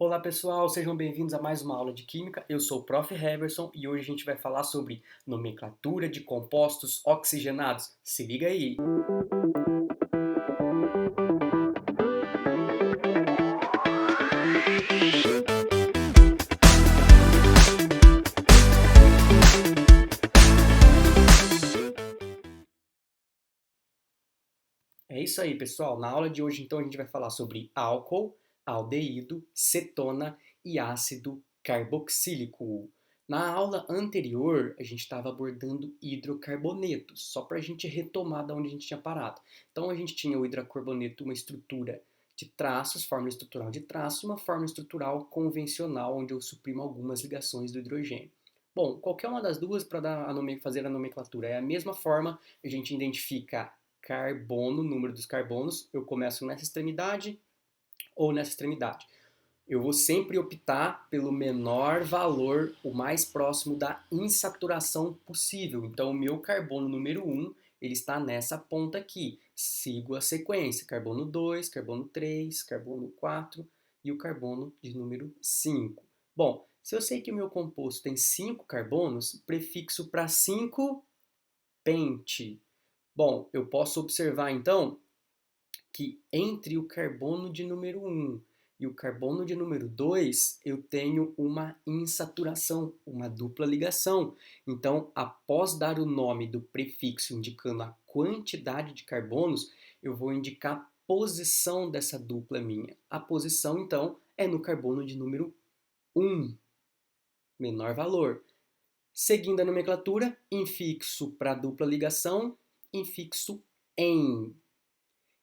Olá pessoal, sejam bem-vindos a mais uma aula de Química. Eu sou o Prof. Heverson e hoje a gente vai falar sobre nomenclatura de compostos oxigenados. Se liga aí! É isso aí, pessoal. Na aula de hoje, então, a gente vai falar sobre álcool, aldeído, cetona e ácido carboxílico. Na aula anterior, a gente estava abordando hidrocarbonetos, só para a gente retomar da onde a gente tinha parado. Então, a gente tinha o hidrocarboneto, uma estrutura de traços, fórmula estrutural de traços, e uma fórmula estrutural convencional, onde eu suprimo algumas ligações do hidrogênio. Bom, qualquer uma das duas para fazer a nomenclatura é a mesma forma, a gente identifica carbono, número dos carbonos, eu começo nessa extremidade ou nessa extremidade. Eu vou sempre optar pelo menor valor, o mais próximo da insaturação possível. Então, o meu carbono número 1, ele está nessa ponta aqui. Sigo a sequência, carbono 2, carbono 3, carbono 4 e o carbono de número 5. Bom, se eu sei que o meu composto tem 5 carbonos, prefixo para 5 pente. Bom, eu posso observar então que entre o carbono de número 1 e o carbono de número 2 eu tenho uma insaturação, uma dupla ligação. Então, após dar o nome do prefixo indicando a quantidade de carbonos, eu vou indicar a posição dessa dupla minha. A posição, então, é no carbono de número 1, menor valor. Seguindo a nomenclatura, infixo para dupla ligação, infixo em.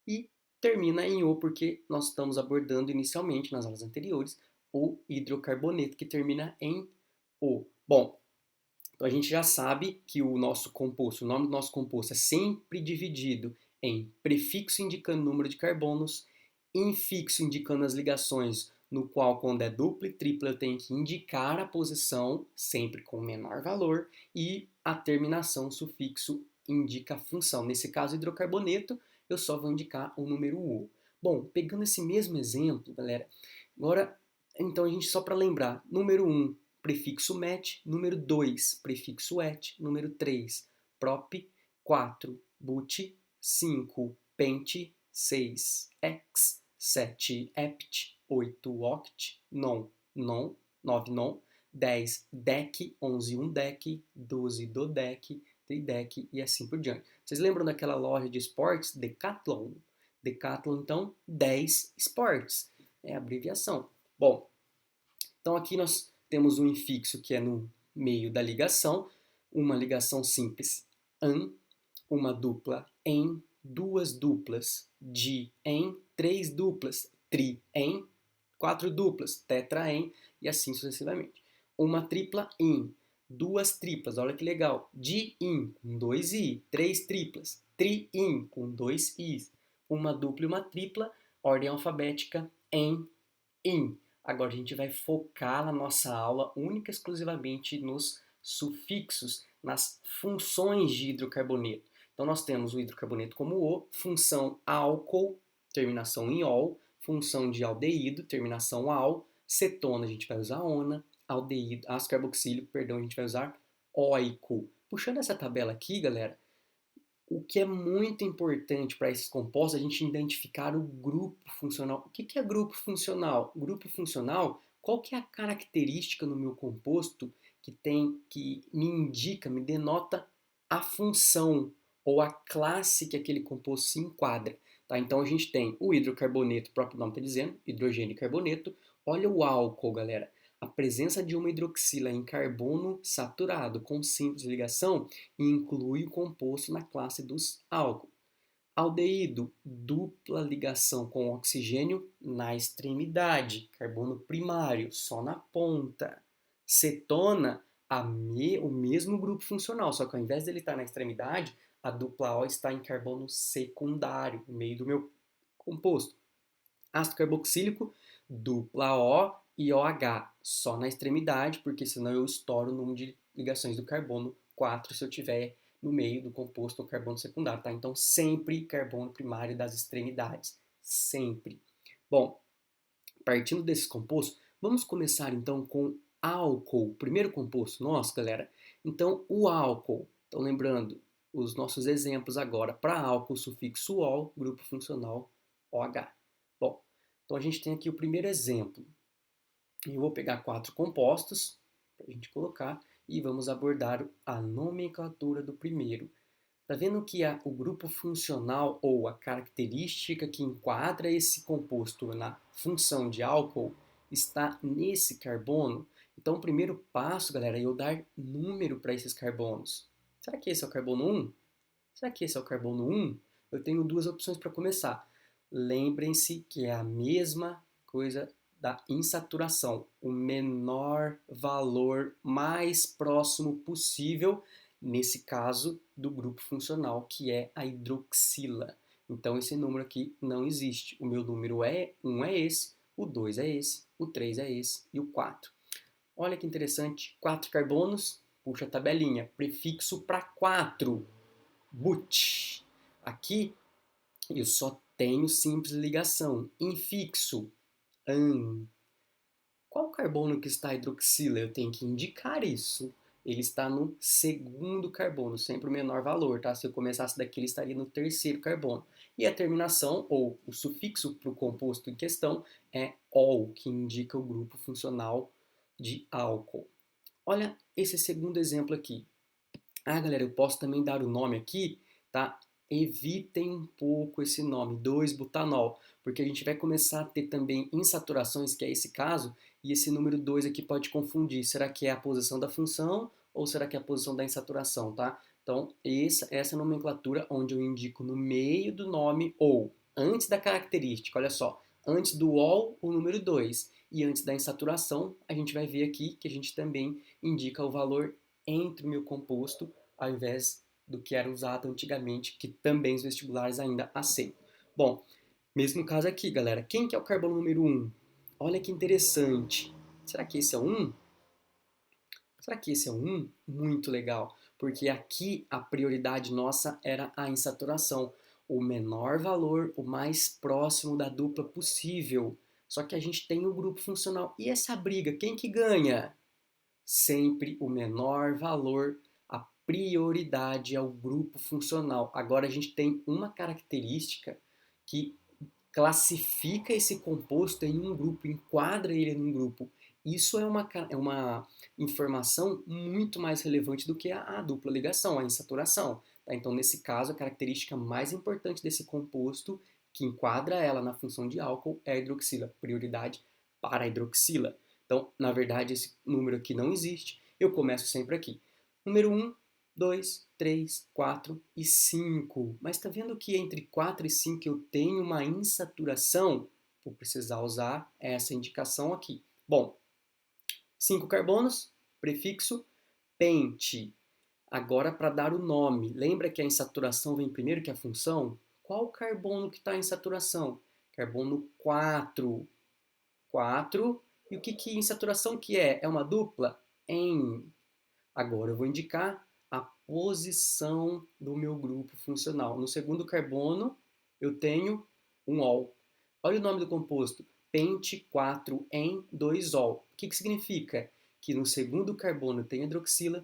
E termina em O, porque nós estamos abordando inicialmente, nas aulas anteriores, o hidrocarboneto, que termina em O. Bom, então a gente já sabe que o nosso composto, o nome do nosso composto é sempre dividido em prefixo indicando o número de carbonos, infixo indicando as ligações, no qual quando é dupla e tripla eu tenho que indicar a posição, sempre com menor valor, e a terminação, sufixo, indica a função. Nesse caso, hidrocarboneto, eu só vou indicar o número U. Bom, pegando esse mesmo exemplo, galera, agora, então a gente só para lembrar, número 1, prefixo met, número 2, prefixo et, número 3, prop, 4, but, 5, pent, 6, ex, 7, ept, 8, oct, non, 9, non, 10, dec, 11, undec, 12, dodec, tridec e assim por diante. Vocês lembram daquela loja de esportes? Decathlon. Decathlon, então, 10 esportes. É a abreviação. Bom, então aqui nós temos um infixo que é no meio da ligação, uma ligação simples an, uma dupla em, duas duplas di em, três duplas tri em, quatro duplas tetra em e assim sucessivamente. Uma tripla in, duas triplas, olha que legal, di in com dois i, três triplas, tri in com dois i's, uma dupla e uma tripla, ordem alfabética em, in. Agora a gente vai focar na nossa aula única e exclusivamente nos sufixos, nas funções de hidrocarboneto. Então nós temos o hidrocarboneto como O, função álcool, terminação em ol, função de aldeído, terminação al, cetona a gente vai usar ona, aldeído, ácido carboxílico, perdão, a gente vai usar óico. Puxando essa tabela aqui, galera, o que é muito importante para esses compostos é a gente identificar o grupo funcional. O que é grupo funcional? Grupo funcional, qual que é a característica no meu composto que me indica, me denota a função ou a classe que aquele composto se enquadra. Tá? Então a gente tem o hidrocarboneto, o próprio nome está dizendo, hidrogênio e carboneto. Olha o álcool, galera. A presença de uma hidroxila em carbono saturado com simples ligação inclui o composto na classe dos álcool. Aldeído, dupla ligação com oxigênio na extremidade, carbono primário, só na ponta. Cetona, o mesmo grupo funcional, só que ao invés dele estar na extremidade, a dupla O está em carbono secundário, no meio do meu composto. Ácido carboxílico, dupla O e OH, só na extremidade, porque senão eu estouro o número de ligações do carbono 4 se eu tiver no meio do composto o carbono secundário, tá? Então sempre carbono primário das extremidades, sempre. Bom, partindo desses compostos, Vamos começar então com álcool, primeiro composto nosso, galera. Então, o álcool, então lembrando os nossos exemplos agora, para álcool, sufixo ol, grupo funcional OH. Bom, então a gente tem aqui o primeiro exemplo. Eu vou pegar 4 compostos para a gente colocar e vamos abordar a nomenclatura do primeiro. Tá vendo que o grupo funcional ou a característica que enquadra esse composto na função de álcool está nesse carbono? Então, o primeiro passo, galera, é eu dar número para esses carbonos. Será que esse é o carbono 1? Será que esse é o carbono 1? Eu tenho duas opções para começar. Lembrem-se que é a mesma coisa da insaturação. O menor valor mais próximo possível, nesse caso, do grupo funcional, que é a hidroxila. Então, esse número aqui não existe. O meu número é 1 é esse, o 2 é esse, o 3 é esse e o 4. Olha que interessante, 4 carbonos, puxa a tabelinha, prefixo para 4 but. Aqui eu só tenho simples ligação. Infixo, an. Qual carbono que está a hidroxila? Eu tenho que indicar isso. Ele está no segundo carbono, sempre o menor valor, tá? Se eu começasse daqui, ele estaria no terceiro carbono. E a terminação, ou o sufixo para o composto em questão, é ol, que indica o grupo funcional de álcool. Olha esse segundo exemplo aqui. Ah, galera, eu posso também dar o nome aqui, tá? Evitem um pouco esse nome, 2-butanol, porque a gente vai começar a ter também insaturações, que é esse caso, e esse número 2 aqui pode confundir. Será que é a posição da função ou será que é a posição da insaturação, tá? Então, essa nomenclatura onde eu indico no meio do nome ou antes da característica, olha só, antes do ol, o número 2, e antes da insaturação, a gente vai ver aqui que a gente também indica o valor entre o meu composto, ao invés do que era usado antigamente, que também os vestibulares ainda aceitam. Bom, mesmo caso aqui, galera. Quem que é o carbono número 1? Olha que interessante. Será que esse é o 1? Será que esse é o 1? Muito legal, porque aqui a prioridade nossa era a insaturação. O menor valor, o mais próximo da dupla possível. Só que a gente tem o grupo funcional. E essa briga, quem que ganha? Sempre o menor valor, a prioridade ao grupo funcional. Agora a gente tem uma característica que classifica esse composto em um grupo, enquadra ele num grupo. Isso é uma informação muito mais relevante do que a dupla ligação, a insaturação. Tá? Então, nesse caso, a característica mais importante desse composto, que enquadra ela na função de álcool, é a hidroxila, prioridade para a hidroxila. Então, na verdade, esse número aqui não existe. Eu começo sempre aqui. Número 1, 2, 3, 4 e 5. Mas está vendo que entre 4 e 5 eu tenho uma insaturação? Vou precisar usar essa indicação aqui. Bom, 5 carbonos, prefixo pente. Agora, para dar o nome, lembra que a insaturação vem primeiro que a função? Qual carbono que está em saturação? Carbono 4. 4. E o que insaturação que é? É uma dupla? Em. Agora eu vou indicar a posição do meu grupo funcional. No segundo carbono, eu tenho um ol. Olha o nome do composto, pente 4 em 2-ol. O que significa? Que no segundo carbono eu tenho hidroxila,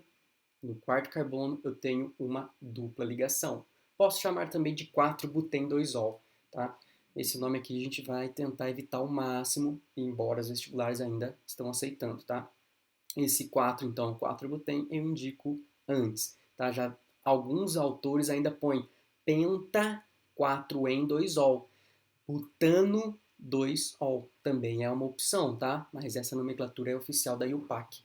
no quarto carbono eu tenho uma dupla ligação. Posso chamar também de 4-butém-2-ol, tá? Esse nome aqui a gente vai tentar evitar ao máximo, embora os vestibulares ainda estão aceitando, tá? Esse 4, então, 4-butém, eu indico antes, tá? Já alguns autores ainda põem penta 4 em 2-ol. Butano 2-ol também é uma opção, tá? Mas essa nomenclatura é oficial da IUPAC.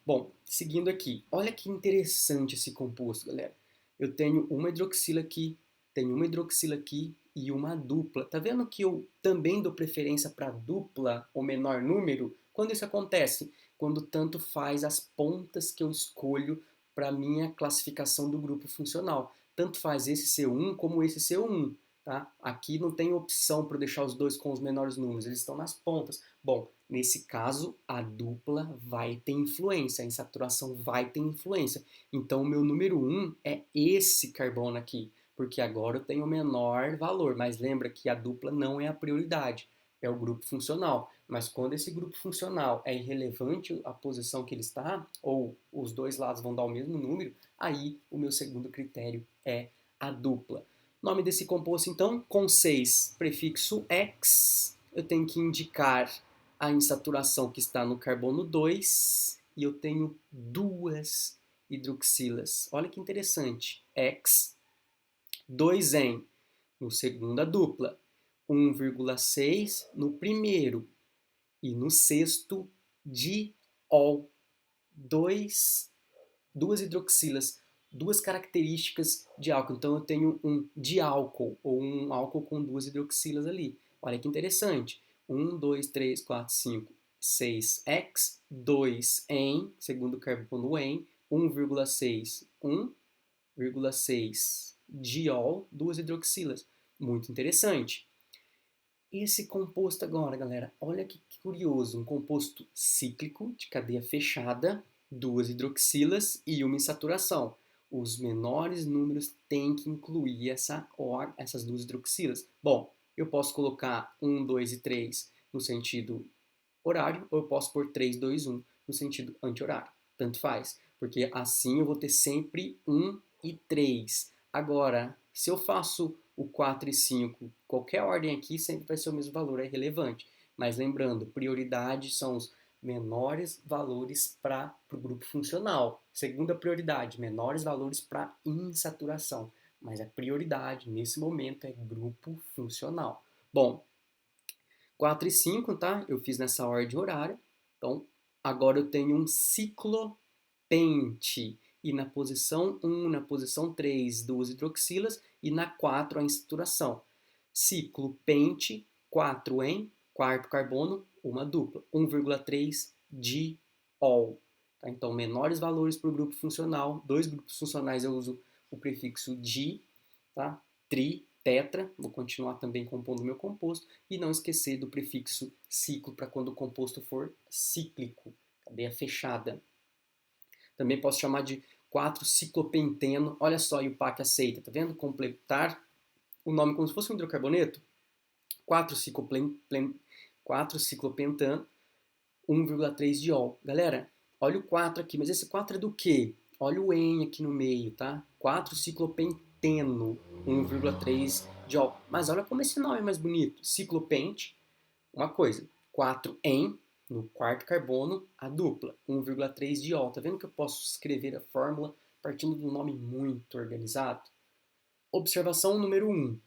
Bom, seguindo aqui, olha que interessante esse composto, galera. Eu tenho uma hidroxila aqui, tenho uma hidroxila aqui e uma dupla. Tá vendo que eu também dou preferência para dupla ou menor número? Quando isso acontece? Quando tanto faz as pontas que eu escolho para minha classificação do grupo funcional. Tanto faz esse ser 1 como esse ser 1. Tá? Aqui não tem opção para deixar os dois com os menores números, eles estão nas pontas. Bom, nesse caso, a dupla vai ter influência, a insaturação vai ter influência. Então, o meu número 1 é esse carbono aqui, porque agora eu tenho o menor valor, mas lembra que a dupla não é a prioridade. é o grupo funcional. Mas quando esse grupo funcional é irrelevante a posição que ele está, ou os dois lados vão dar o mesmo número, aí o meu segundo critério é a dupla. Nome desse composto, então, com 6, prefixo X, eu tenho que indicar a insaturação que está no carbono 2, e eu tenho duas hidroxilas. Olha que interessante. X, 2 em no segunda dupla, 1,6 no primeiro e no sexto diol. Duas hidroxilas, duas características de álcool. Então eu tenho um diálcool, ou um álcool com duas hidroxilas ali. Olha que interessante. 1, 2, 3, 4, 5, 6 X, 2 em, segundo carbono em, 1,6, 1,6 diol, duas hidroxilas. Muito interessante. Esse composto agora, galera, olha que curioso, um composto cíclico de cadeia fechada, duas hidroxilas e uma insaturação. Os menores números têm que incluir essas duas hidroxilas. Bom, eu posso colocar 1, 2 e 3 no sentido horário, ou eu posso pôr 3, 2, 1 no sentido anti-horário. Tanto faz, porque assim eu vou ter sempre 1 e 3. Agora, se eu faço o 4 e 5, qualquer ordem aqui sempre vai ser o mesmo valor, é irrelevante. Mas lembrando, prioridade são os menores valores para o grupo funcional. Segunda prioridade, menores valores para insaturação. Mas a prioridade nesse momento é grupo funcional. Bom, 4 e 5, tá? Eu fiz nessa ordem horária. Então, agora eu tenho um ciclopente. E na posição 1, na posição 3, duas hidroxilas. E na 4, a insaturação. Ciclopente, 4 em, quarto carbono, uma dupla. 1,3 diol. Tá? Então, menores valores para o grupo funcional. Dois grupos funcionais eu uso o prefixo di, tá? Tri, tetra, vou continuar também compondo o meu composto, e não esquecer do prefixo ciclo para quando o composto for cíclico, cadeia fechada. Também posso chamar de 4-ciclopenteno, olha só, e o PAC aceita, tá vendo? Completar o nome como se fosse um hidrocarboneto, 4-ciclopentano, 1,3 diol. Galera, olha o 4 aqui, mas esse 4 é do quê? Olha o en aqui no meio, tá? 4-ciclopenteno, 1,3 diol. Mas olha como esse nome é mais bonito. Ciclopente, uma coisa, 4 en, no quarto carbono, a dupla, 1,3 diol. Tá vendo que eu posso escrever a fórmula partindo de um nome muito organizado? Observação número 1.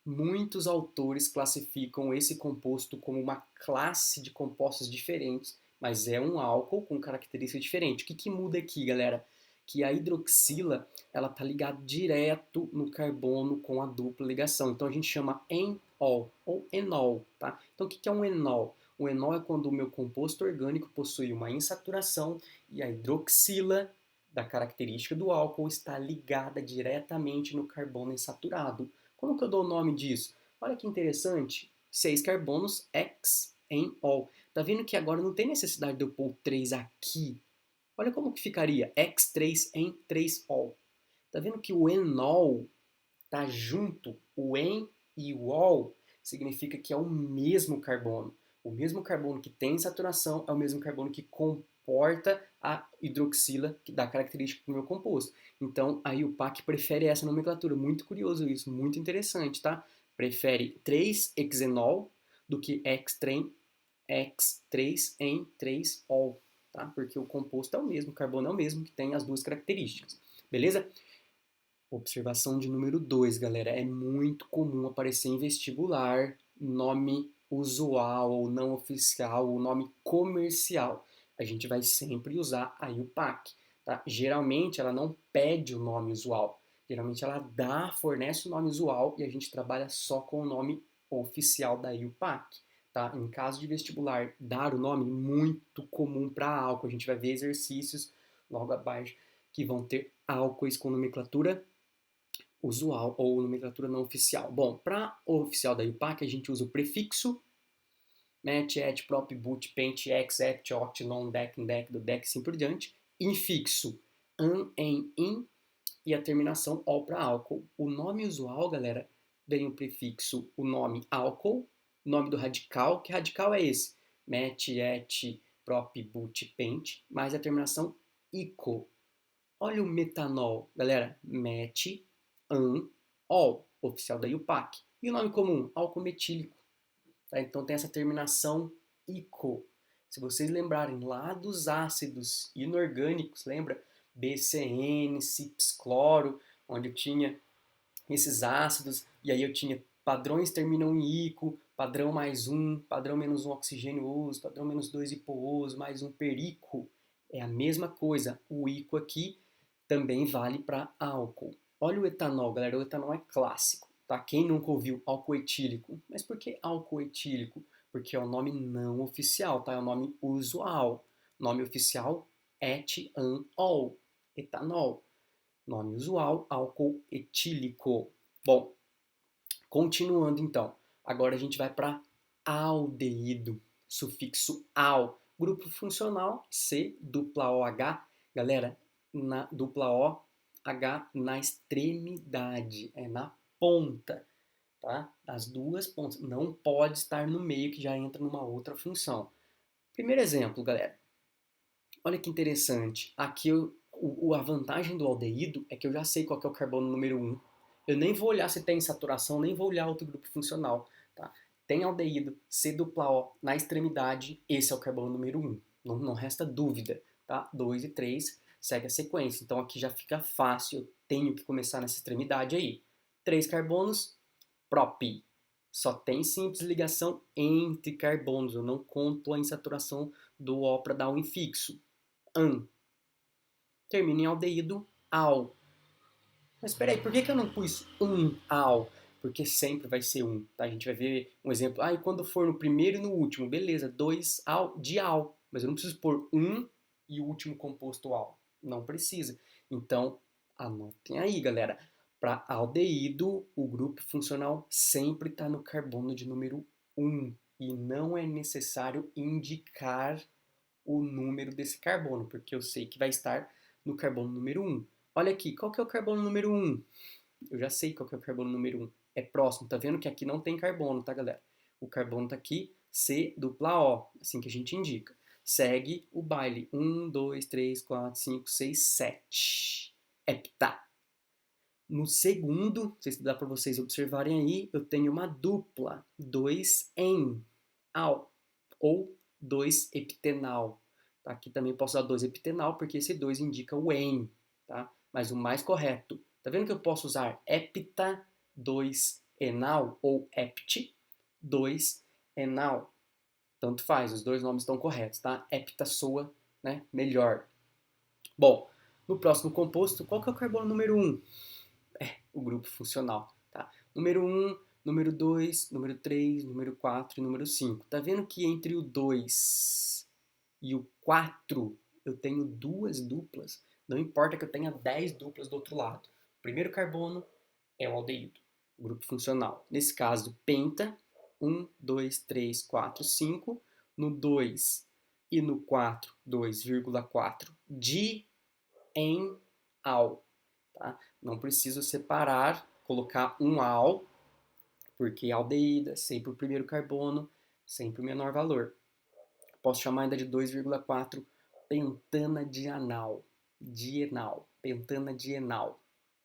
Muitos autores classificam esse composto como uma classe de compostos diferentes, mas é um álcool com característica diferente. O que muda aqui, galera? Que a hidroxila ela está ligada direto no carbono com a dupla ligação. Então a gente chama enol ou enol, tá? Então o que é um enol? O enol é quando o meu composto orgânico possui uma insaturação e a hidroxila da característica do álcool está ligada diretamente no carbono insaturado. Como que eu dou o nome disso? Olha que interessante. 6 carbonos, X em ol. Tá vendo que agora não tem necessidade de eu pôr 3 aqui? Olha como que ficaria X3 em 3ol. Tá vendo que o enol tá junto? O en e o ol significa que é o mesmo carbono. O mesmo carbono que tem saturação é o mesmo carbono que comporta a hidroxila que dá característica do meu composto. Então, aí o PAC prefere essa nomenclatura. Muito curioso isso, muito interessante, tá? Prefere 3-hexenol do que X3 em 3ol, tá? Porque o composto é o mesmo, o carbono é o mesmo, que tem as duas características. Beleza? Observação de número 2, galera. É muito comum aparecer em vestibular nome usual ou não oficial ou nome comercial. A gente vai sempre usar a IUPAC. Tá? Geralmente ela não pede o nome usual. Geralmente ela fornece o nome usual e a gente trabalha só com o nome oficial da IUPAC. Tá? Em caso de vestibular, dar o nome muito comum para álcool. A gente vai ver exercícios logo abaixo que vão ter álcoois com nomenclatura usual ou nomenclatura não oficial. Bom, para o oficial da IUPAC a gente usa o prefixo met, et, prop, but, pent, ex, ect, oct, non, dec, dec, do dec, assim por diante. Infixo an, en, in e a terminação ol para álcool. O nome usual, galera, vem o prefixo, o nome álcool, O nome do radical, que radical é esse? Met, et, prop, but, pent, mais a terminação ico. Olha o metanol, galera, met, an, ol, oficial da IUPAC. E o nome comum? Álcool metílico. Tá? Então tem essa terminação ico. Se vocês lembrarem lá dos ácidos inorgânicos, lembra? BCN, cipscloro, onde eu tinha esses ácidos, e aí eu tinha padrões terminam em ico, padrão mais um, padrão menos um oxigênio-oso, padrão menos dois hipo-oso, mais um perico. É a mesma coisa. O ico aqui também vale para álcool. Olha o etanol, galera. O etanol é clássico, tá? Quem nunca ouviu álcool etílico? Mas por que álcool etílico? Porque é o nome não oficial, tá? É o nome usual. Nome oficial, etanol, etanol. Nome usual, álcool etílico. Bom, continuando então. Agora a gente vai para aldeído, sufixo al. Grupo funcional, C, dupla OH. Galera, na dupla OH na extremidade, é na ponta, tá? Das duas pontas. Não pode estar no meio, que já entra numa outra função. Primeiro exemplo, galera. Olha que interessante. Aqui a vantagem do aldeído é que eu já sei qual que é o carbono número um. Eu nem vou olhar se tem saturação, nem vou olhar outro grupo funcional. Tá? Tem aldeído, C dupla O na extremidade, esse é o carbono número um. Não resta dúvida. Tá? 2 e 3 segue a sequência. Então aqui já fica fácil, eu tenho que começar nessa extremidade aí. 3 carbonos, prop. Só tem simples ligação entre carbonos, eu não conto a insaturação do O para dar um infixo. An. Termina em aldeído, al. Mas espera aí, por que eu não pus al? Porque sempre vai ser um, tá? A gente vai ver um exemplo. E quando for no primeiro e no último, beleza, 2 al de al. Mas eu não preciso pôr e o último composto al. Não precisa. Então, anotem aí, galera. Para aldeído, o grupo funcional sempre está no carbono de número 1. E não é necessário indicar o número desse carbono, porque eu sei que vai estar no carbono número 1. Olha aqui, qual que é o carbono número 1? Eu já sei qual que é o carbono número 1. É próximo, tá vendo que aqui não tem carbono, tá, galera? O carbono tá aqui, C dupla O, assim que a gente indica. Segue o baile. 1, 2, 3, 4, 5, 6, 7. Hepta. No segundo, não sei se dá para vocês observarem aí, eu tenho uma dupla, 2 en, al, ou 2 eptenal. Tá? Aqui também posso usar 2 eptenal, porque esse 2 indica o en, tá? Mas o mais correto, tá vendo que eu posso usar hepta 2 enal ou hept 2 enal? Tanto faz, os dois nomes estão corretos, tá? Hepta soa, né, melhor. Bom, no próximo composto, qual que é o carbono número 1? O grupo funcional, tá? Número 1, número 2, número 3, número 4 e número 5. Tá vendo que entre o 2 e o 4 eu tenho duas duplas? Não importa que eu tenha 10 duplas do outro lado. O primeiro carbono é o aldeído, o grupo funcional. Nesse caso, penta, 1, 2, 3, 4, 5. No 2 e no 4, 2,4 di em al. Tá? Não preciso separar, colocar um al, porque aldeído é sempre o primeiro carbono, sempre o menor valor. Posso chamar ainda de 2,4 pentana dienal. Pentana dienal.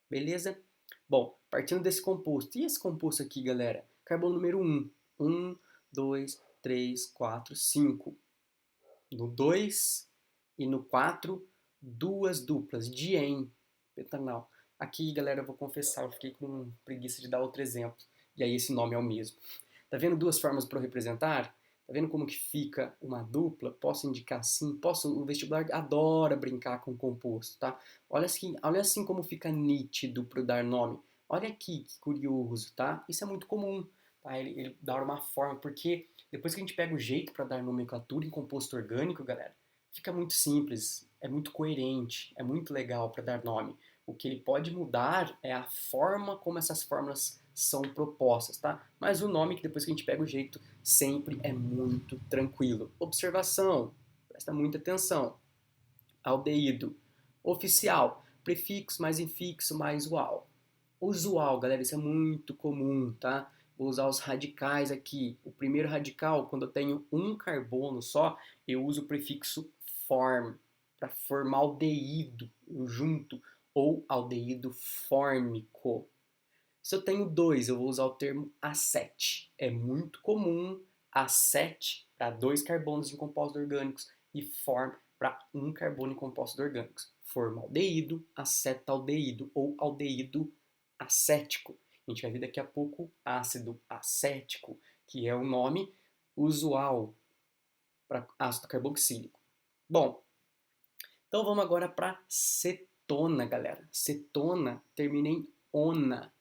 Beleza? Bom, partindo desse composto. E esse composto aqui, galera? Carbono número 1. 1, 2, 3, 4, 5. No 2 e no 4, duas duplas, dien, pentanal. Aqui, galera, eu vou confessar, eu fiquei com preguiça de dar outro exemplo. E aí esse nome é o mesmo. Tá vendo duas formas para eu representar? Tá vendo como que fica uma dupla? Posso indicar assim? O vestibular adora brincar com composto, tá? Olha assim como fica nítido para dar nome. Olha aqui que curioso, tá? Isso é muito comum, tá? Ele dá uma forma, porque depois que a gente pega o jeito para dar nomenclatura em composto orgânico, galera, fica muito simples, é muito coerente, é muito legal para dar nome. O que ele pode mudar é a forma como essas fórmulas são propostas, tá? Mas o nome, que depois que a gente pega o jeito, sempre é muito tranquilo. Observação, presta muita atenção. Aldeído, oficial, prefixo mais infixo mais ual. Usual, galera, isso é muito comum, tá? Vou usar os radicais aqui. O primeiro radical, quando eu tenho um carbono só, eu uso o prefixo form para formar aldeído, eu junto, ou aldeído fórmico. Se eu tenho dois, eu vou usar o termo acete. É muito comum acete para dois carbonos em compostos orgânicos e form para um carbono em compostos orgânicos. Formaldeído, acetaldeído ou aldeído acético. A gente vai ver daqui a pouco ácido acético, que é o nome usual para ácido carboxílico. Bom, então vamos agora para cetona, galera. Cetona termina em ona.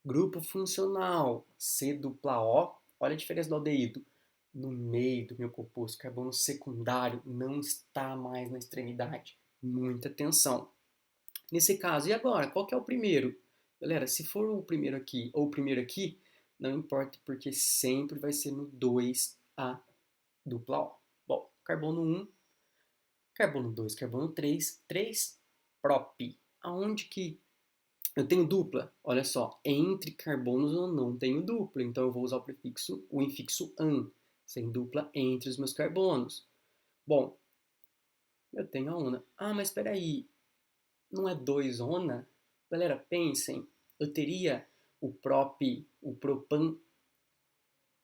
Grupo funcional, C dupla O. Olha a diferença do aldeído. No meio do meu composto, carbono secundário não está mais na extremidade. Muita atenção. Nesse caso, e agora? Qual que é o primeiro? Galera, se for o primeiro aqui ou o primeiro aqui, não importa, porque sempre vai ser no 2A dupla O. Bom, carbono 1, carbono 2, carbono 3, 3 prop. Aonde que eu tenho dupla? Olha só, entre carbonos eu não tenho dupla, então eu vou usar o prefixo, o infixo an, sem dupla entre os meus carbonos. Bom, eu tenho a ona. Ah, mas espera aí, não é 2 ona? Galera, pensem, eu teria o prop, o propan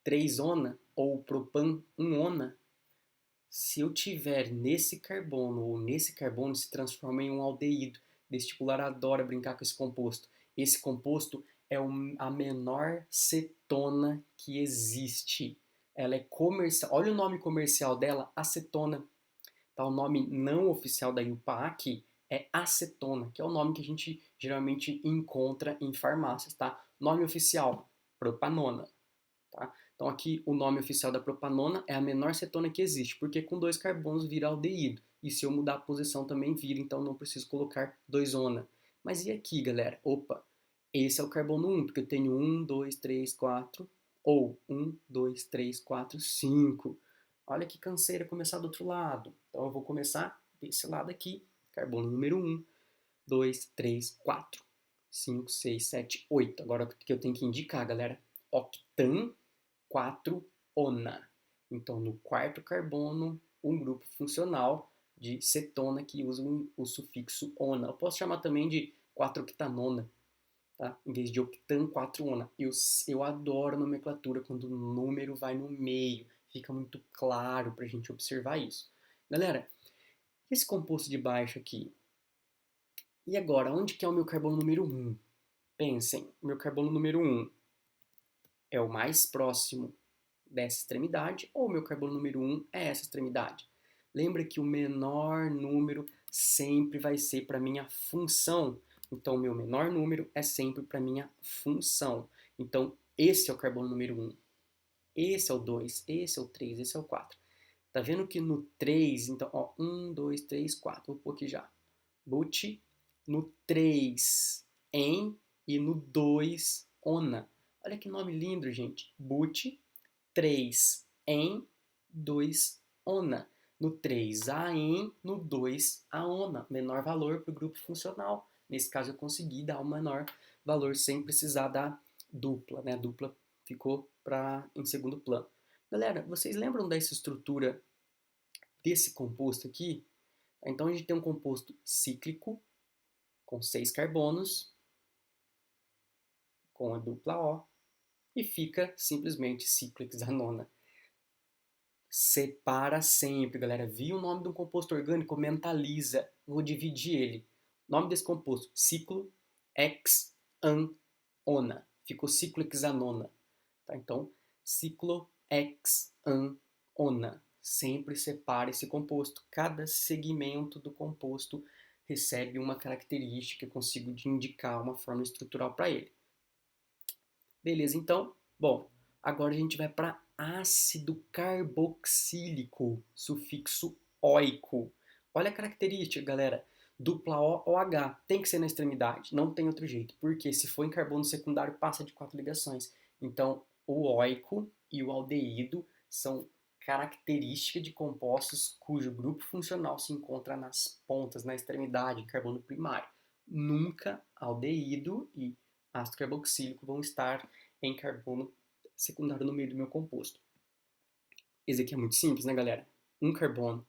3 ona ou o propan 1 ona? Se eu tiver nesse carbono ou nesse carbono, se transforma em um aldeído. Vestibular adora brincar com esse composto. Esse composto é a menor cetona que existe. Ela é comercial. Olha o nome comercial dela, acetona. Tá, o nome não oficial da IUPAC é acetona, que é o nome que a gente geralmente encontra em farmácias, tá? Nome oficial, propanona. Tá? Então aqui o nome oficial da propanona é a menor cetona que existe, porque com dois carbonos vira aldeído. E se eu mudar a posição também vira, então não preciso colocar 2-ona. Mas e aqui, galera? Opa, esse é o carbono 1, porque eu tenho 1, 2, 3, 4, ou 1, 2, 3, 4, 5. Olha que canseira começar do outro lado. Então eu vou começar desse lado aqui, carbono número 1, 2, 3, 4, 5, 6, 7, 8. Agora o que eu tenho que indicar, galera? Octan 4-ona. Então, no quarto carbono, um grupo funcional de cetona que usa o sufixo ona. Eu posso chamar também de 4-octanona, tá? Em vez de octan 4-ona. Eu adoro nomenclatura quando o número vai no meio. Fica muito claro para a gente observar isso. Galera, esse composto de baixo aqui. E agora, onde que é o meu carbono número 1? Pensem, meu carbono número 1 é o mais próximo dessa extremidade, ou o meu carbono número 1 é essa extremidade. Lembra que o menor número sempre vai ser para minha função. Então, o meu menor número é sempre para minha função. Então, esse é o carbono número 1. Esse é o 2, esse é o 3, esse é o 4. Tá vendo que no 3, então, ó, 1, 2, 3, 4. Vou pôr aqui já. But, no 3, em, e no 2, ona. Olha que nome lindo, gente. But, 3 em, 2 ona. No 3 a em, no 2 a ona. Menor valor para o grupo funcional. Nesse caso eu consegui dar o menor valor sem precisar da dupla, né? A dupla ficou em segundo plano. Galera, vocês lembram dessa estrutura desse composto aqui? Então a gente tem um composto cíclico com 6 carbonos, com a dupla O, e fica simplesmente ciclohexanona. Separa sempre, galera. Viu o nome de um composto orgânico? Mentaliza. Vou dividir ele. Nome desse composto: ciclohexanona. Ficou ciclohexanona. Tá? Então, ciclohexanona. Sempre separa esse composto. Cada segmento do composto recebe uma característica. Eu consigo indicar uma forma estrutural para ele. Beleza, então, bom, agora a gente vai para ácido carboxílico, sufixo oico. Olha a característica, galera. Dupla O ou H, tem que ser na extremidade, não tem outro jeito, porque se for em carbono secundário passa de 4 ligações. Então, o oico e o aldeído são características de compostos cujo grupo funcional se encontra nas pontas, na extremidade, em carbono primário. Nunca aldeído e ácido carboxílico vão estar em carbono secundário no meio do meu composto. Esse aqui é muito simples, né, galera? Um carbono.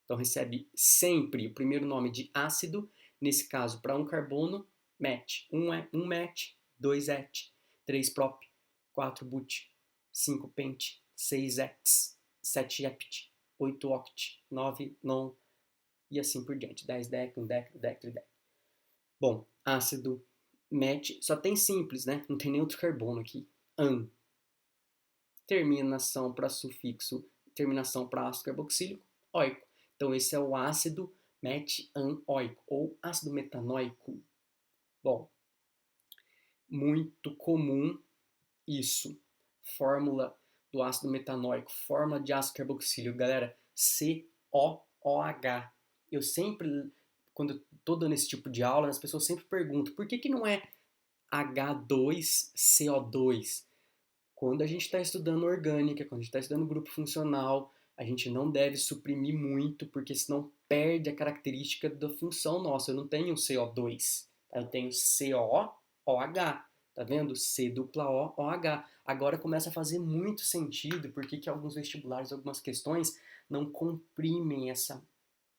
Então recebe sempre o primeiro nome de ácido. Nesse caso, para um carbono, met. Um met, 2 et, 3 prop, 4 but, 5 pent, 6 ex, 7 ept, 8 oct, 9 non, e assim por diante. 10 dec, 1 dec, 1 dec, 3 dec. Bom, ácido met, só tem simples, né? Não tem nem outro carbono aqui. An. Terminação para sufixo, terminação para ácido carboxílico, oico. Então esse é o ácido metanoico ou ácido metanoico. Bom, muito comum isso. Fórmula do ácido metanoico, fórmula de ácido carboxílico, galera, COOH. Eu sempre, quando estou dando esse tipo de aula, as pessoas sempre perguntam, por que não é H2CO2? Quando a gente está estudando orgânica, quando a gente está estudando grupo funcional, a gente não deve suprimir muito, porque senão perde a característica da função nossa. Eu não tenho CO2, tá? Eu tenho COOH, tá vendo? C dupla O, OH. Agora começa a fazer muito sentido porque que alguns vestibulares, algumas questões não comprimem essa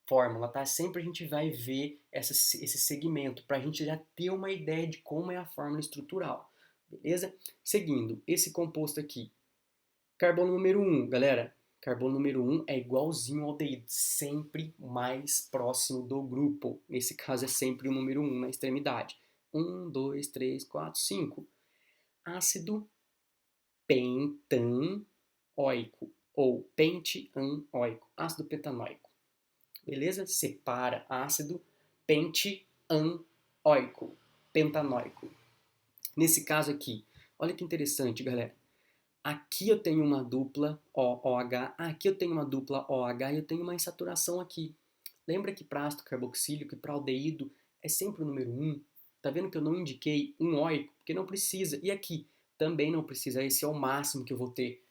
fórmula, tá? Sempre a gente vai ver esse segmento, para a gente já ter uma ideia de como é a fórmula estrutural. Beleza? Seguindo, esse composto aqui. Carbono número 1, galera. Carbono número 1 é igualzinho ao aldeído, sempre mais próximo do grupo. Nesse caso é sempre o número 1 na extremidade. 1, 2, 3, 4, 5. Ácido pentanoico ou pentanoico. Ácido pentanoico. Beleza? Separa ácido pentanoico. Pentanoico. Nesse caso aqui, olha que interessante, galera. Aqui eu tenho uma dupla OH, aqui eu tenho uma dupla OH e eu tenho uma insaturação aqui. Lembra que para ácido carboxílico e para aldeído é sempre o número 1? Tá vendo que eu não indiquei um oico? Porque não precisa. E aqui também não precisa. Esse é o máximo que eu vou ter.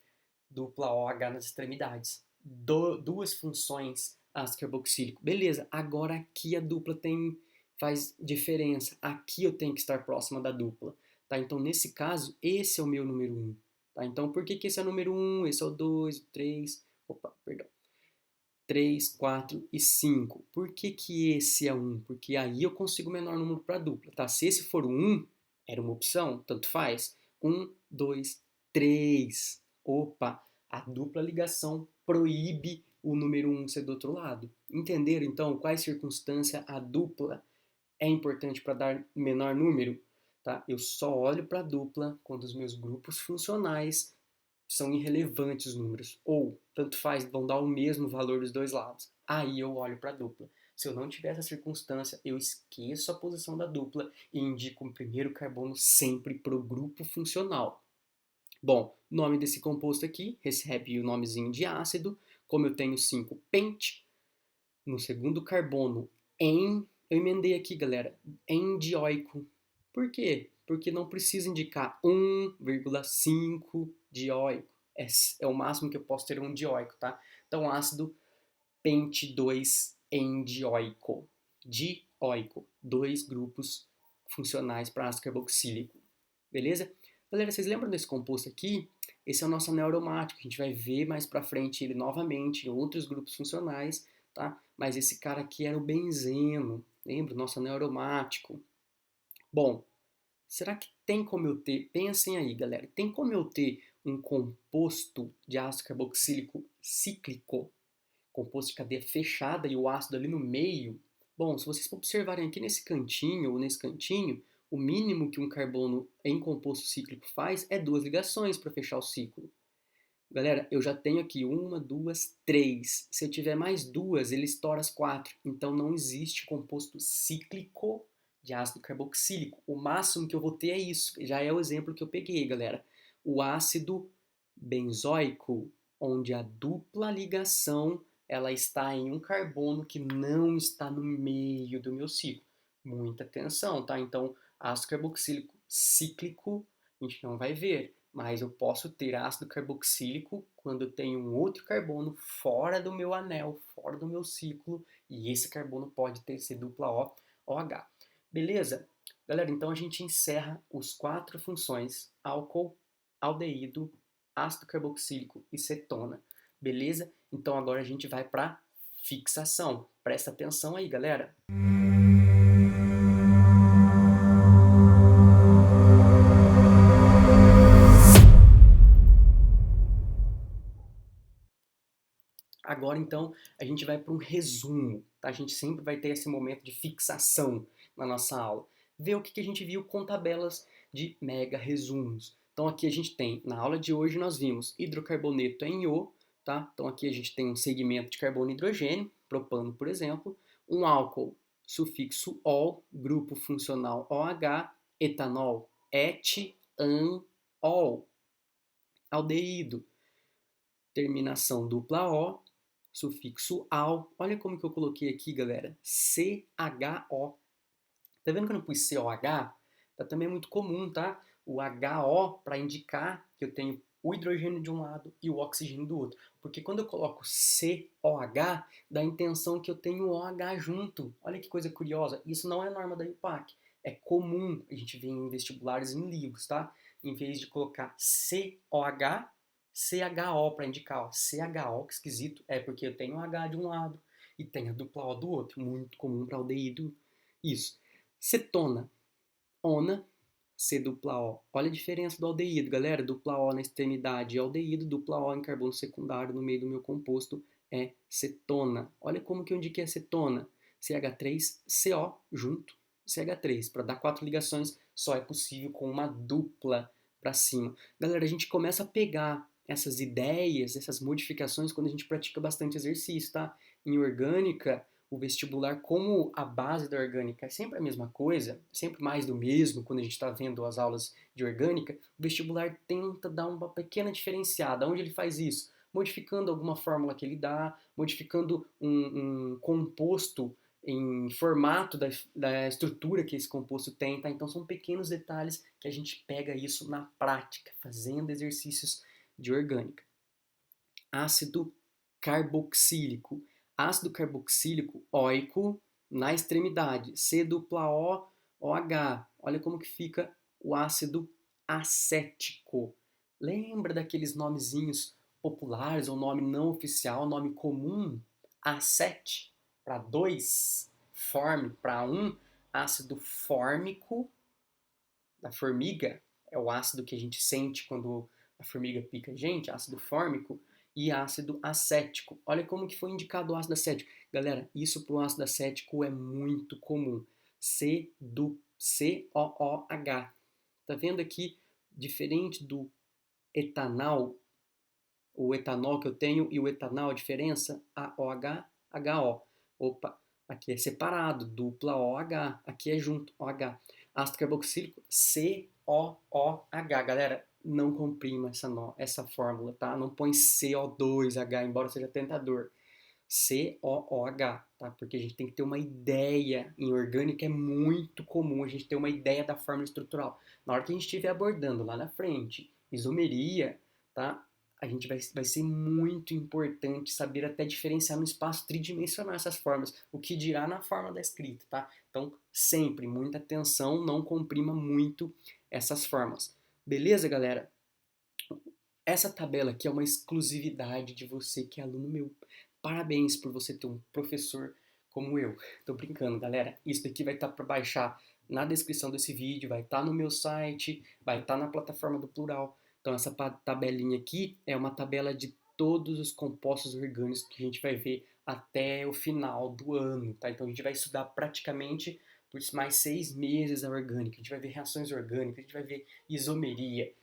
Dupla OH nas extremidades. Duas funções ácido carboxílico. Beleza, agora aqui a dupla faz diferença. Aqui eu tenho que estar próxima da dupla. Tá? Então, nesse caso, esse é o meu número 1. Tá? Então, por que esse é o número 1? Esse é o 2, o 3... Opa, perdão. 3, 4 e 5. Por que esse é 1? Porque aí eu consigo o menor número para a dupla. Tá? Se esse for o 1, era uma opção, tanto faz. 1, 2, 3. Opa, a dupla ligação proíbe o número 1 ser do outro lado. Entenderam, então, quais circunstâncias a dupla é importante para dar menor número? Tá? Eu só olho para a dupla quando os meus grupos funcionais são irrelevantes os números. Ou, tanto faz, vão dar o mesmo valor dos dois lados. Aí eu olho para a dupla. Se eu não tiver essa circunstância, eu esqueço a posição da dupla e indico o primeiro carbono sempre para o grupo funcional. Bom, o nome desse composto aqui recebe o nomezinho de ácido. Como eu tenho 5 pent, no segundo carbono, eu emendei aqui, galera, endioico. Por quê? Porque não precisa indicar 1,5 dioico. É o máximo que eu posso ter um dioico, tá? Então, ácido pent 2 endioico. Dioico. 2 grupos funcionais para ácido carboxílico. Beleza? Galera, vocês lembram desse composto aqui? Esse é o nosso anel aromático. A gente vai ver mais pra frente ele novamente em outros grupos funcionais, tá? Mas esse cara aqui era o benzeno. Lembra? O nosso anel aromático. Bom, será que tem como eu ter... Pensem aí, galera. Tem como eu ter um composto de ácido carboxílico cíclico? Composto de cadeia fechada e o ácido ali no meio? Bom, se vocês observarem aqui nesse cantinho ou nesse cantinho, o mínimo que um carbono em composto cíclico faz é 2 ligações para fechar o ciclo. Galera, eu já tenho aqui 1, 2, 3. Se eu tiver mais 2, ele estoura as 4. Então não existe composto cíclico de ácido carboxílico. O máximo que eu vou ter é isso. Já é o exemplo que eu peguei, galera. O ácido benzoico, onde a dupla ligação ela está em um carbono que não está no meio do meu ciclo. Muita atenção, tá? Então, ácido carboxílico cíclico a gente não vai ver, mas eu posso ter ácido carboxílico quando eu tenho um outro carbono fora do meu anel, fora do meu ciclo, e esse carbono pode ser dupla OH. Beleza? Galera, então a gente encerra os 4 funções: álcool, aldeído, ácido carboxílico e cetona. Beleza? Então agora a gente vai para fixação. Presta atenção aí, galera. Agora, então, a gente vai para um resumo, tá? A gente sempre vai ter esse momento de fixação na nossa aula. Ver o que a gente viu com tabelas de mega resumos. Então, aqui a gente tem, na aula de hoje, nós vimos hidrocarboneto em O, tá? Então, aqui a gente tem um segmento de carbono e hidrogênio, propano, por exemplo, um álcool, sufixo ol, grupo funcional OH, etanol, et, an, ol, aldeído, terminação dupla O, sufixo al. Olha como que eu coloquei aqui, galera. CHO. Tá vendo que eu não pus COH? Tá também muito comum, tá? O HO para indicar que eu tenho o hidrogênio de um lado e o oxigênio do outro. Porque quando eu coloco COH, dá a intenção que eu tenho OH junto. Olha que coisa curiosa. Isso não é norma da IUPAC. É comum a gente ver em vestibulares em livros, tá? Em vez de colocar COH, CHO para indicar, ó, CHO, que esquisito, é porque eu tenho H de um lado e tenho a dupla O do outro, muito comum para aldeído. Isso. Cetona, ona, C dupla O. Olha a diferença do aldeído, galera. Dupla O na extremidade é aldeído, dupla O em carbono secundário no meio do meu composto é cetona. Olha como que eu indiquei a cetona. CH3CO junto, CH3. Para dar 4 ligações só é possível com uma dupla para cima. Galera, a gente começa a pegar essas ideias, essas modificações quando a gente pratica bastante exercício, tá? Em orgânica, o vestibular, como a base da orgânica é sempre a mesma coisa, sempre mais do mesmo quando a gente está vendo as aulas de orgânica, o vestibular tenta dar uma pequena diferenciada. Onde ele faz isso? Modificando alguma fórmula que ele dá, modificando um composto em formato da estrutura que esse composto tem, tá? Então são pequenos detalhes que a gente pega isso na prática, fazendo exercícios de orgânica. Ácido carboxílico. Ácido carboxílico oico na extremidade. C dupla O, OH. Olha como que fica o ácido acético. Lembra daqueles nomezinhos populares ou nome não oficial, nome comum? Acete para 2, forme para 1, ácido fórmico da formiga, é o ácido que a gente sente quando a formiga pica a gente, ácido fórmico, e ácido acético. Olha como que foi indicado o ácido acético. Galera, isso para o ácido acético é muito comum. COOH. Tá vendo aqui, diferente do etanol, o etanol que eu tenho e o etanol, a diferença? AOH, HO. Opa, aqui é separado, dupla OH, aqui é junto, OH. Ácido carboxílico, COOH. Galera, não comprima essa fórmula, tá? Não põe CO2H, embora seja tentador. COOH, tá? Porque a gente tem que ter uma ideia. Em orgânica é muito comum a gente ter uma ideia da fórmula estrutural. Na hora que a gente estiver abordando lá na frente, isomeria, tá? A gente vai ser muito importante saber até diferenciar no espaço tridimensional essas formas, o que dirá na forma da escrita, tá? Então, sempre, muita atenção, não comprima muito essas formas. Beleza, galera? Essa tabela aqui é uma exclusividade de você que é aluno meu. Parabéns por você ter um professor como eu. Tô brincando, galera. Isso daqui vai estar para baixar na descrição desse vídeo, vai estar no meu site, vai estar na plataforma do Plural. Então essa tabelinha aqui é uma tabela de todos os compostos orgânicos que a gente vai ver até o final do ano, tá? Então a gente vai estudar praticamente por mais 6 meses a orgânica. A gente vai ver reações orgânicas, a gente vai ver isomeria.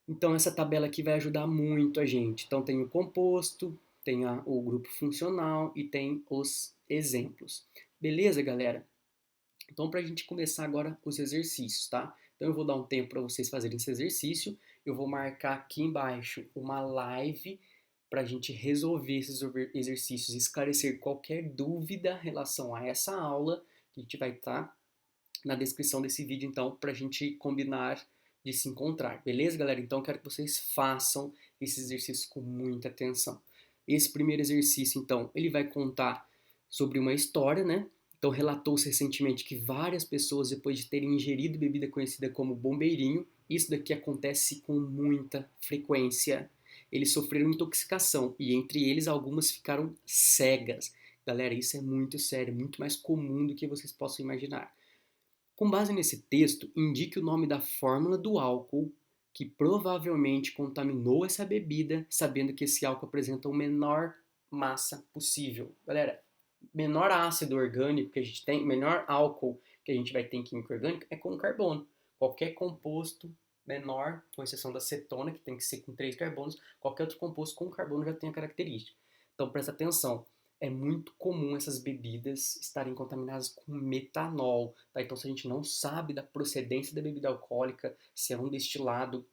Então essa tabela aqui vai ajudar muito a gente. Então tem o composto, tem o grupo funcional e tem os exemplos. Beleza, galera? Então para a gente começar agora os exercícios, tá? Então eu vou dar um tempo para vocês fazerem esse exercício. Eu vou marcar aqui embaixo uma live para a gente resolver esses exercícios e esclarecer qualquer dúvida em relação a essa aula, que a gente vai estar na descrição desse vídeo, então, para a gente combinar de se encontrar. Beleza, galera? Então, quero que vocês façam esses exercícios com muita atenção. Esse primeiro exercício, então, ele vai contar sobre uma história, né? Então, relatou-se recentemente que várias pessoas, depois de terem ingerido bebida conhecida como bombeirinho, Isso daqui acontece com muita frequência. Eles sofreram intoxicação e entre eles algumas ficaram cegas. Galera, isso é muito sério, muito mais comum do que vocês possam imaginar. Com base nesse texto, indique o nome da fórmula do álcool que provavelmente contaminou essa bebida, sabendo que esse álcool apresenta o menor massa possível. Galera, menor ácido orgânico que a gente tem, menor álcool que a gente vai ter em química orgânica é com carbono. Qualquer composto menor, com exceção da cetona, que tem que ser com 3 carbonos, qualquer outro composto com carbono já tem a característica. Então presta atenção, é muito comum essas bebidas estarem contaminadas com metanol, tá? Então se a gente não sabe da procedência da bebida alcoólica, se é um destilado,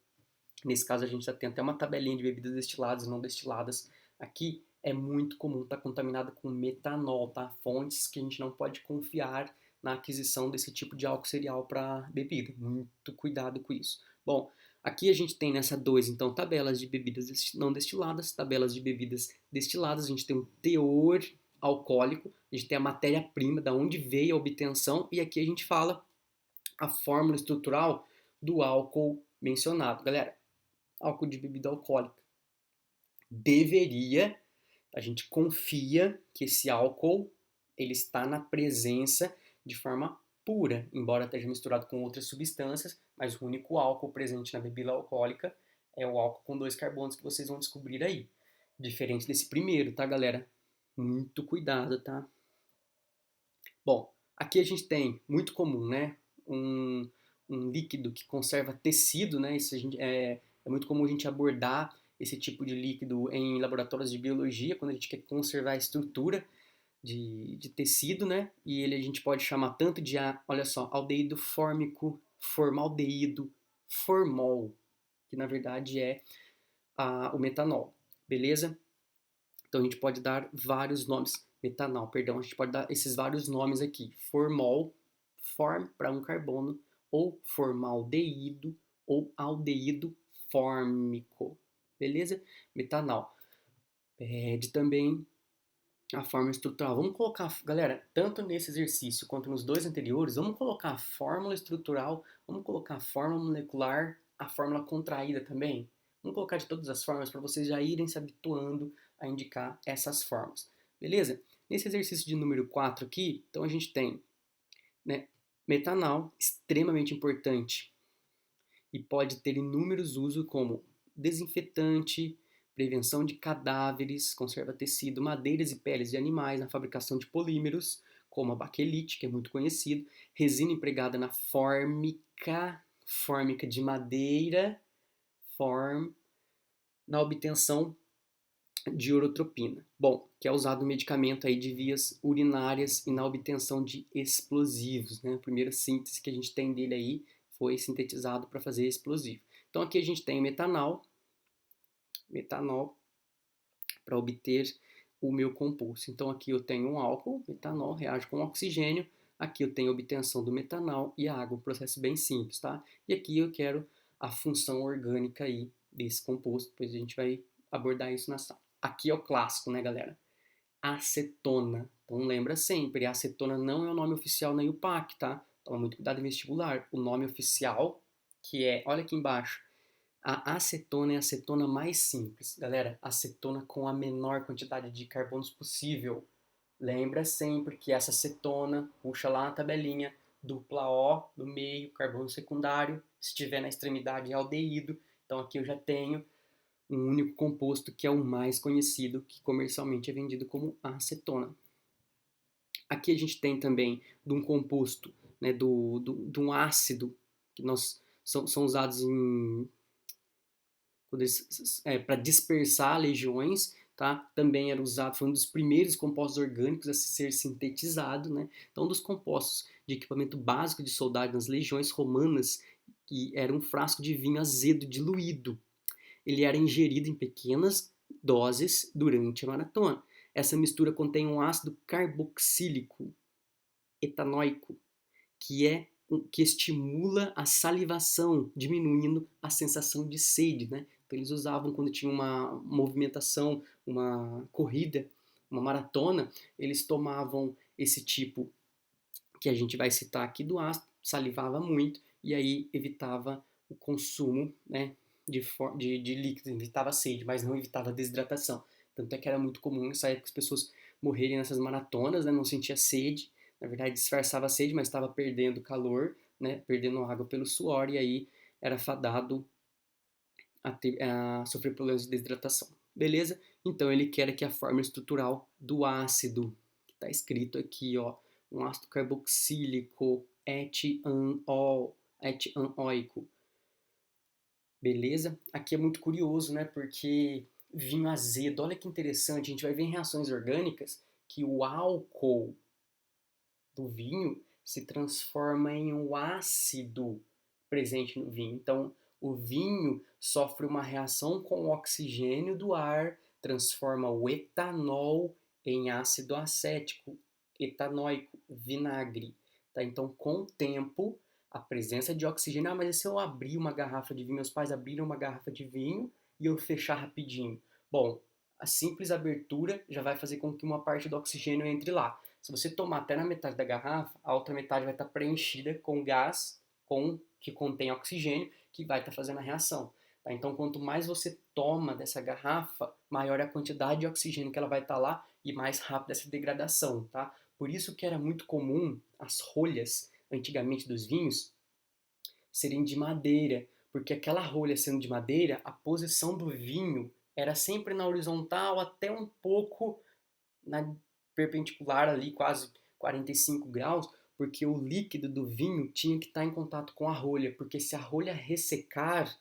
nesse caso a gente já tem até uma tabelinha de bebidas destiladas e não destiladas, aqui é muito comum estar contaminada com metanol, tá? Fontes que a gente não pode confiar na aquisição desse tipo de álcool cereal para bebida. Muito cuidado com isso. Bom, aqui a gente tem nessa 2, então, tabelas de bebidas não destiladas, tabelas de bebidas destiladas, a gente tem um teor alcoólico, a gente tem a matéria-prima, da onde veio a obtenção, e aqui a gente fala a fórmula estrutural do álcool mencionado. Galera, álcool de bebida alcoólica deveria, a gente confia que esse álcool ele está na presença de forma pura, embora esteja misturado com outras substâncias, mas o único álcool presente na bebida alcoólica é o álcool com 2 carbonos que vocês vão descobrir aí. Diferente desse primeiro, tá, galera? Muito cuidado, tá? Bom, aqui a gente tem, muito comum, né? Um líquido que conserva tecido, né? Isso é muito comum a gente abordar esse tipo de líquido em laboratórios de biologia, quando a gente quer conservar a estrutura de tecido, né? E ele a gente pode chamar tanto de, olha só, aldeído fórmico, formaldeído, formol, que na verdade é o metanol, beleza? Então a gente pode dar vários nomes, metanol, perdão, a gente pode dar esses vários nomes aqui, formol, form para um carbono, ou formaldeído, ou aldeído fórmico, beleza? Metanol. Pede também a forma estrutural. Vamos colocar, galera, tanto nesse exercício quanto nos 2 anteriores, vamos colocar a fórmula estrutural, vamos colocar a fórmula molecular, a fórmula contraída também. Vamos colocar de todas as formas para vocês já irem se habituando a indicar essas formas. Beleza? Nesse exercício de número 4 aqui, então a gente tem, né, metanol, extremamente importante, e pode ter inúmeros usos como desinfetante, prevenção de cadáveres, conserva tecido, madeiras e peles de animais na fabricação de polímeros, como a baquelite, que é muito conhecido, resina empregada na fórmica de madeira, na obtenção de urotropina. Bom, que é usado no medicamento aí de vias urinárias e na obtenção de explosivos, né? A primeira síntese que a gente tem dele aí foi sintetizado para fazer explosivo. Então aqui a gente tem metanol para obter o meu composto. Então aqui eu tenho um álcool, metanol, reage com oxigênio, aqui eu tenho a obtenção do metanol e a água, um processo bem simples, tá? E aqui eu quero a função orgânica aí desse composto, depois a gente vai abordar isso na sala. Aqui é o clássico, né, galera? Acetona. Então lembra sempre, a acetona não é o nome oficial na IUPAC, tá? Toma muito cuidado em vestibular. O nome oficial, que é, olha aqui embaixo, a acetona é a acetona mais simples. Galera, acetona com a menor quantidade de carbonos possível. Lembra sempre que essa acetona, puxa lá na tabelinha, dupla O do meio, carbono secundário, se estiver na extremidade é aldeído. Então aqui eu já tenho um único composto que é o mais conhecido, que comercialmente é vendido como acetona. Aqui a gente tem também de um composto, né, de um ácido, que são usados para dispersar legiões, tá? Também era usado, foi um dos primeiros compostos orgânicos a ser sintetizado, né? Então, dos compostos de equipamento básico de soldado nas legiões romanas, que era um frasco de vinho azedo diluído. Ele era ingerido em pequenas doses durante a maratona. Essa mistura contém um ácido carboxílico etanoico, que estimula a salivação, diminuindo a sensação de sede, né? Então eles usavam quando tinha uma movimentação, uma corrida, uma maratona, eles tomavam esse tipo que a gente vai citar aqui do ácido, salivava muito e aí evitava o consumo, né, de líquidos, evitava a sede, mas não evitava a desidratação. Tanto é que era muito comum nessa época as pessoas morrerem nessas maratonas, né, não sentia sede, na verdade disfarçava a sede, mas estava perdendo calor, né, perdendo água pelo suor, e aí era fadado a sofrer problemas de desidratação. Beleza? Então ele quer aqui a fórmula estrutural do ácido, que está escrito aqui, ó, um ácido carboxílico etanóico. Beleza? Aqui é muito curioso, né? Porque vinho azedo, olha que interessante, a gente vai ver em reações orgânicas que o álcool do vinho se transforma em um ácido presente no vinho. Então, o vinho sofre uma reação com o oxigênio do ar, transforma o etanol em ácido acético, etanóico, vinagre. Tá? Então, com o tempo, a presença de oxigênio. Ah, mas e se eu abrir uma garrafa de vinho? Meus pais abriram uma garrafa de vinho e eu fechar rapidinho. Bom, a simples abertura já vai fazer com que uma parte do oxigênio entre lá. Se você tomar até na metade da garrafa, a outra metade vai estar preenchida com gás que contém oxigênio, que vai estar fazendo a reação. Tá? Então, quanto mais você toma dessa garrafa, maior é a quantidade de oxigênio que ela vai estar lá e mais rápida essa degradação. Tá? Por isso que era muito comum as rolhas, antigamente dos vinhos, serem de madeira, porque aquela rolha sendo de madeira, a posição do vinho era sempre na horizontal até um pouco na perpendicular ali, quase 45 graus, porque o líquido do vinho tinha que estar em contato com a rolha, porque se a rolha ressecar,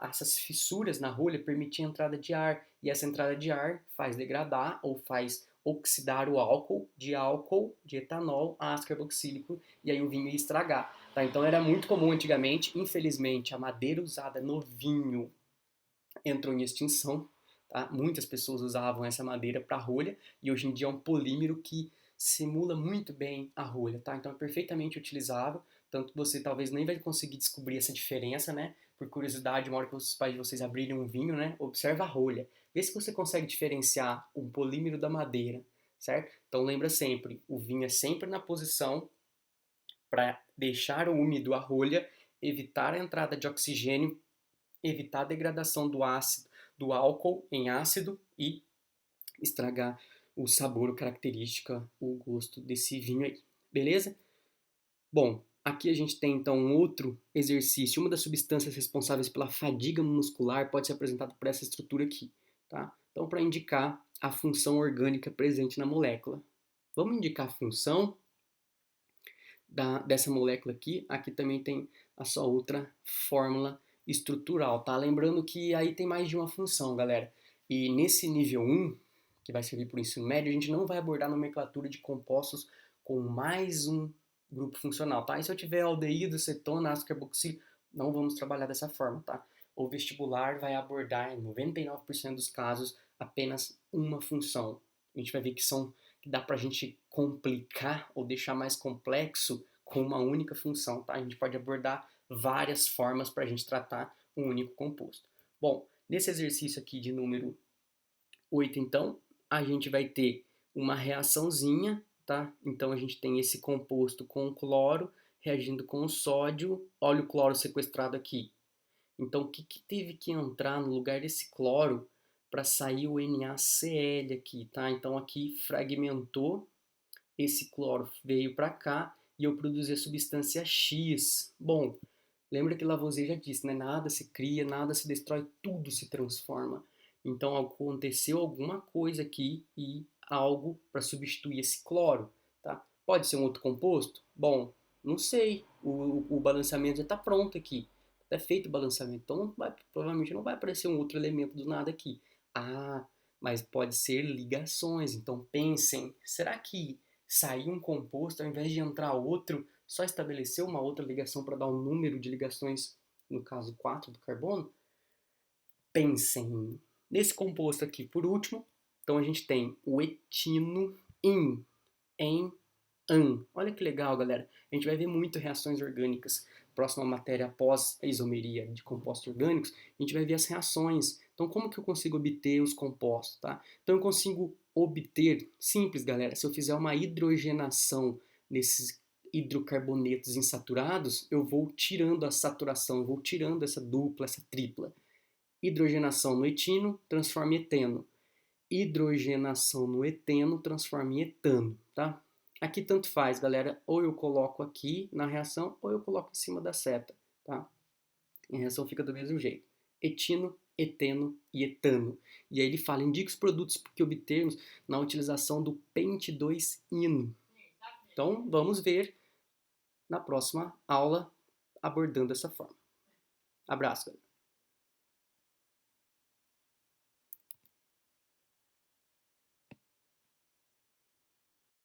essas fissuras na rolha permitiam a entrada de ar, e essa entrada de ar faz degradar ou faz oxidar o álcool, de etanol, a ácido carboxílico, e aí o vinho ia estragar. Tá? Então era muito comum antigamente, infelizmente, a madeira usada no vinho entrou em extinção. Tá? Muitas pessoas usavam essa madeira para rolha e hoje em dia é um polímero que simula muito bem a rolha. Tá? Então é perfeitamente utilizável, tanto que você talvez nem vai conseguir descobrir essa diferença, né? Por curiosidade, uma hora que os pais de vocês abrirem um vinho, né? Observa a rolha. Vê se você consegue diferenciar um polímero da madeira, certo? Então lembra sempre, o vinho é sempre na posição para deixar úmido a rolha, evitar a entrada de oxigênio, evitar a degradação do ácido, do álcool em ácido e estragar o sabor, a característica, o gosto desse vinho aí. Beleza? Bom, aqui a gente tem então um outro exercício. Uma das substâncias responsáveis pela fadiga muscular pode ser apresentada por essa estrutura aqui, tá? Então, para indicar a função orgânica presente na molécula. Vamos indicar a função dessa molécula aqui. Aqui também tem a sua outra fórmula estrutural, tá? Lembrando que aí tem mais de uma função, galera. E nesse nível 1, que vai servir para o ensino médio, a gente não vai abordar nomenclatura de compostos com mais um grupo funcional, tá? E se eu tiver aldeído, cetona, ácido carboxílico, não vamos trabalhar dessa forma, tá? O vestibular vai abordar, em 99% dos casos, apenas uma função. A gente vai ver que dá pra gente complicar ou deixar mais complexo com uma única função, tá? A gente pode abordar várias formas para a gente tratar um único composto. Bom, nesse exercício aqui de número 8, então, a gente vai ter uma reaçãozinha, tá? Então a gente tem esse composto com o cloro reagindo com o sódio. Olha o cloro sequestrado aqui. Então o que teve que entrar no lugar desse cloro para sair o NaCl aqui, tá? Então aqui fragmentou, esse cloro veio para cá e eu produzi a substância X. Bom, lembra que Lavoisier já disse, né? Nada se cria, nada se destrói, tudo se transforma. Então aconteceu alguma coisa aqui e algo para substituir esse cloro, tá? Pode ser um outro composto? Bom, não sei. O balanceamento já está pronto aqui. Está feito o balanceamento. Então provavelmente não vai aparecer um outro elemento do nada aqui. Ah, mas pode ser ligações. Então pensem, será que sair um composto ao invés de entrar outro só estabeleceu uma outra ligação para dar um número de ligações, no caso 4 do carbono? Pensem nesse composto aqui por último. Então a gente tem o etino em an. Olha que legal, galera. A gente vai ver muito reações orgânicas. Próxima matéria após a isomeria de compostos orgânicos, a gente vai ver as reações. Então, como que eu consigo obter os compostos, tá? Então, eu consigo obter, simples, galera, se eu fizer uma hidrogenação nesses hidrocarbonetos insaturados, eu vou tirando a saturação, eu vou tirando essa dupla, essa tripla. Hidrogenação no etino transforma em eteno. Hidrogenação no eteno transforma em etano, tá? Aqui tanto faz, galera. Ou eu coloco aqui na reação, ou eu coloco em cima da seta, tá? A reação fica do mesmo jeito. Etino, eteno e etano. E aí ele fala, indica os produtos que obtermos na utilização do pente 2-ino. Então, vamos ver na próxima aula abordando dessa forma. Abraço, galera.